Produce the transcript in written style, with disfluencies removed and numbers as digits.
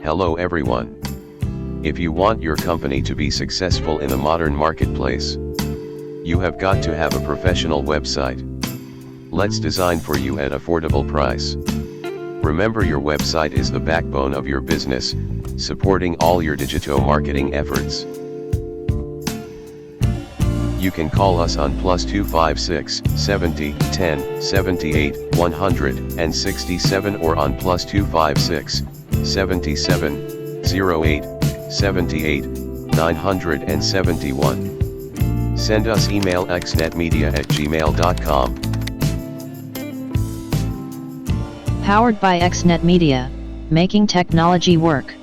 Hello everyone. If you want your company to be successful in the modern marketplace, you have got to have a professional website. Let's design for you at affordable price. Remember, your website is the backbone of your business, supporting all your digital marketing efforts. You can call us on +256 70 10 78 167 or on +256 77 08 78 971. Send us email exnetmedia@gmail.com. Powered by Exinet Media, making technology work.